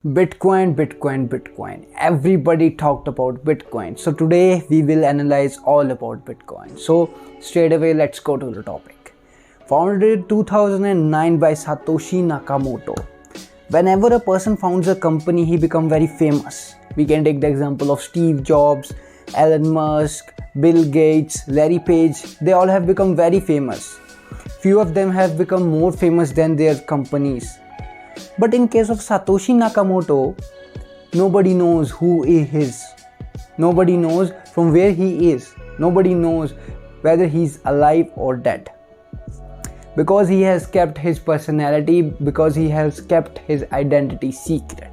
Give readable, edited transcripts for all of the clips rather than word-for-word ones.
Bitcoin, Bitcoin, Bitcoin. Everybody talked about Bitcoin. So today we will analyze all about Bitcoin. So straight away, let's go to the topic. Founded in 2009 by Satoshi Nakamoto. Whenever a person founds a company, he becomes very famous. We can take the example of Steve Jobs, Elon Musk, Bill Gates, Larry Page. They all have become very famous. Few of them have become more famous than their companies. But in case of Satoshi Nakamoto, nobody knows who he is. Nobody knows from where he is. Nobody knows whether he's alive or dead. Because he has kept his personality, because he has kept his identity secret.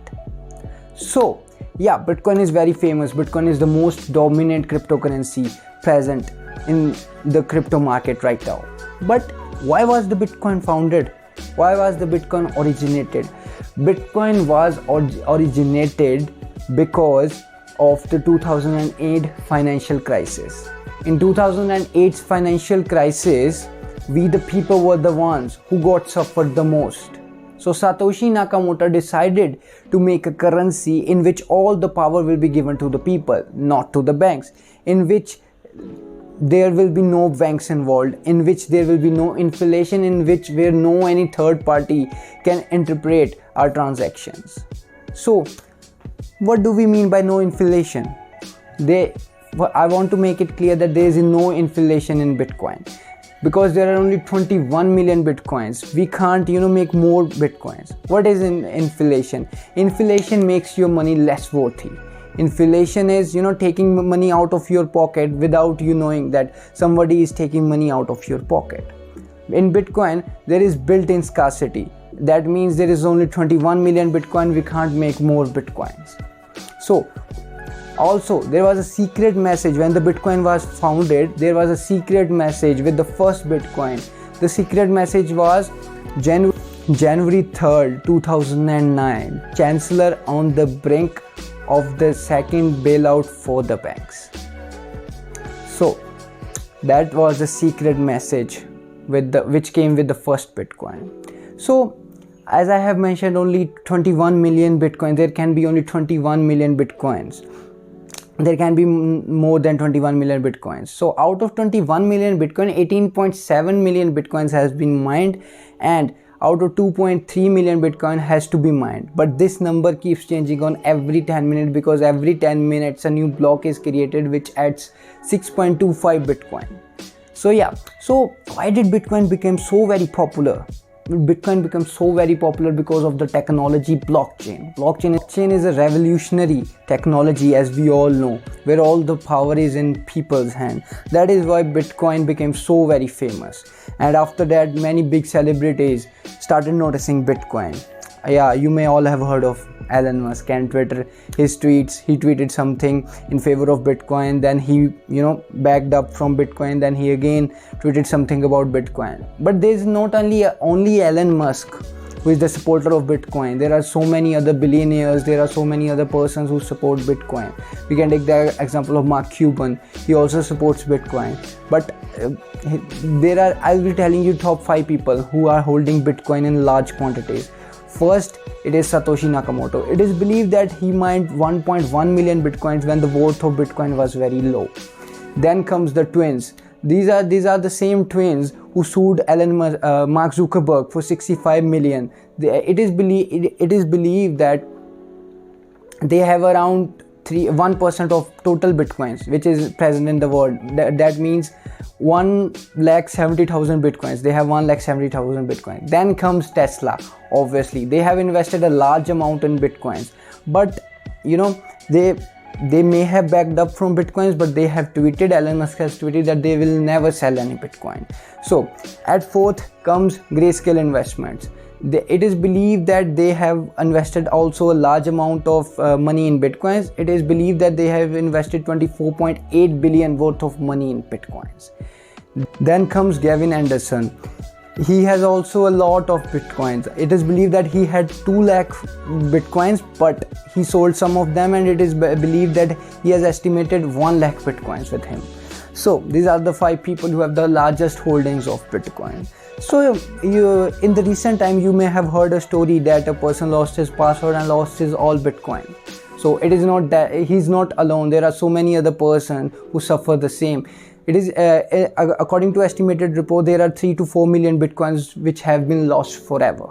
So, yeah, Bitcoin is very famous. Bitcoin is the most dominant cryptocurrency present in the crypto market right now. But why was the Bitcoin founded? Why was the Bitcoin originated? Bitcoin was originated because of the 2008 financial crisis. In 2008's financial crisis, we the people were the ones who got suffered the most. So Satoshi Nakamoto decided to make a currency in which all the power will be given to the people, not to the banks, in which there will be no banks involved, in which there will be no inflation, in which where no any third party can interpret our transactions. So what do we mean by no inflation? I want to make it clear that there is no inflation in Bitcoin, because there are only 21 million Bitcoins. We can't make more Bitcoins. What is inflation? Inflation makes your money less worthy. Inflation is taking money out of your pocket without you knowing that somebody is taking money out of your pocket. In Bitcoin, there is built-in scarcity. That means there is only 21 million Bitcoin. We can't make more Bitcoins. So also there was a secret message when the Bitcoin was founded. There was a secret message with the first Bitcoin. The secret message was January 3rd, 2009. Chancellor on the brink of the second bailout for the banks. So that was the secret message which came with the first Bitcoin. So as I have mentioned, only 21 million Bitcoins. There can be only 21 million Bitcoins. There can be more than 21 million Bitcoins. So out of 21 million Bitcoin, 18.7 million Bitcoins has been mined, and out of 2.3 million Bitcoin has to be mined. But this number keeps changing on every 10 minutes, because every 10 minutes a new block is created which adds 6.25 Bitcoin. So yeah, so why did Bitcoin become so very popular? Bitcoin becomes so very popular because of the technology blockchain. Blockchain is a revolutionary technology, as we all know, where all the power is in people's hand. That is why Bitcoin became so very famous. And after that, many big celebrities started noticing Bitcoin. Yeah, you may all have heard of Elon Musk and Twitter. His tweets, he tweeted something in favor of Bitcoin, then he backed up from Bitcoin, then he again tweeted something about Bitcoin. But there is not only Elon Musk who is the supporter of Bitcoin. There are so many other billionaires, there are so many other persons who support Bitcoin. We can take the example of Mark Cuban. He also supports Bitcoin. But I'll be telling you top 5 people who are holding Bitcoin in large quantities. First, it is Satoshi Nakamoto. It is believed that he mined 1.1 million Bitcoins when the worth of Bitcoin was very low. Then comes the twins. These are the same twins who sued Mark Zuckerberg for 65 million. It is believed that they have around 1% of total Bitcoins which is present in the world. That means 1,70,000 Bitcoins. They have 1,70,000 Bitcoins. Then comes Tesla. Obviously, they have invested a large amount in Bitcoins, but they may have backed up from Bitcoins, but they have tweeted, Elon Musk has tweeted that they will never sell any Bitcoin. So at fourth comes Grayscale Investments. It is believed that they have invested also a large amount of money in Bitcoins. It is believed that they have invested 24.8 billion worth of money in Bitcoins. Then comes Gavin Anderson. He has also a lot of Bitcoins. It is believed that he had 2 lakh Bitcoins, but he sold some of them, and it is believed that he has estimated 1 lakh Bitcoins with him. So these are the 5 people who have the largest holdings of Bitcoin. So in the recent time you may have heard a story that a person lost his password and lost his all Bitcoin. So it is not that he's not alone. There are so many other persons who suffer the same. It is according to estimated report, there are 3 to 4 million Bitcoins which have been lost forever.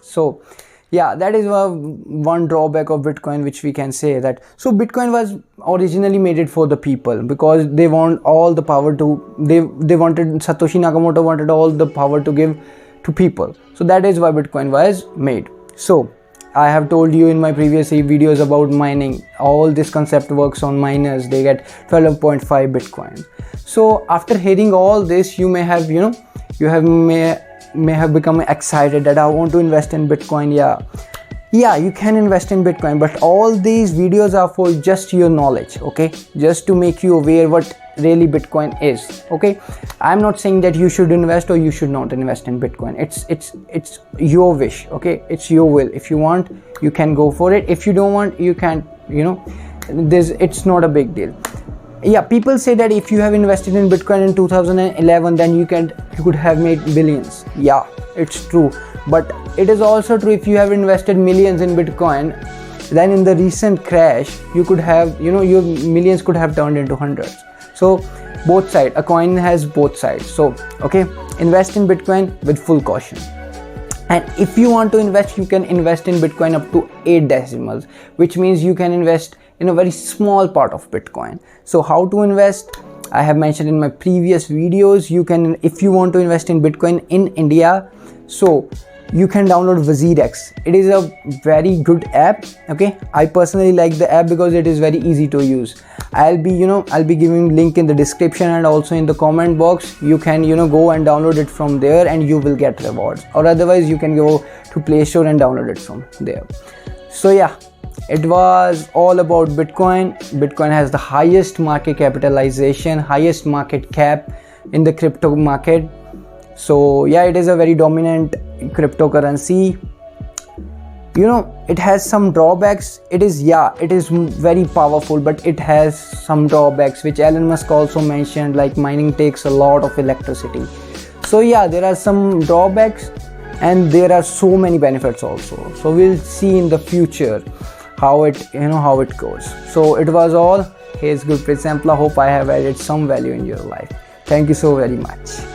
So yeah, that is one drawback of Bitcoin, which we can say that. So Bitcoin was originally made for the people because they want all the power to, they wanted, Satoshi Nakamoto wanted all the power to give to people. So that is why Bitcoin was made. So I have told you in my previous videos about mining. All this concept works on miners. They get 12.5 Bitcoin. So after hearing all this, you may have, may have become excited that I want to invest in Bitcoin. Yeah, you can invest in Bitcoin, but all these videos are for just your knowledge, okay? Just to make you aware what really Bitcoin is, okay? I'm not saying that you should invest or you should not invest in Bitcoin. It's your wish, okay? It's your will. If you want, you can go for it. If you don't want, you can't, it's not a big deal. Yeah, people say that if you have invested in Bitcoin in 2011, then you could have made billions. Yeah, it's true. But it is also true, if you have invested millions in Bitcoin, then in the recent crash, you could have, your millions could have turned into hundreds. So both sides, a coin has both sides. So, okay, invest in Bitcoin with full caution. And if you want to invest, you can invest in Bitcoin up to 8 decimals, which means you can invest in a very small part of Bitcoin. So how to invest? I have mentioned in my previous videos. You can, if you want to invest in Bitcoin in India, so you can download WazirX. It is a very good app, okay? I personally like the app because it is very easy to use. I'll be giving link in the description and also in the comment box. You can, go and download it from there and you will get rewards. Or otherwise you can go to Play Store and download it from there. So yeah, it was all about Bitcoin. Bitcoin has the highest market capitalization, highest market cap in the crypto market. So yeah, it is a very dominant cryptocurrency. It has some drawbacks. It is very powerful, but it has some drawbacks which Elon Musk also mentioned, like mining takes a lot of electricity. So yeah, there are some drawbacks and there are so many benefits also. So we'll see in the future how it goes. So it was all. Here's Gurpreet Sampla. Hope I have added some value in your life. Thank you so very much.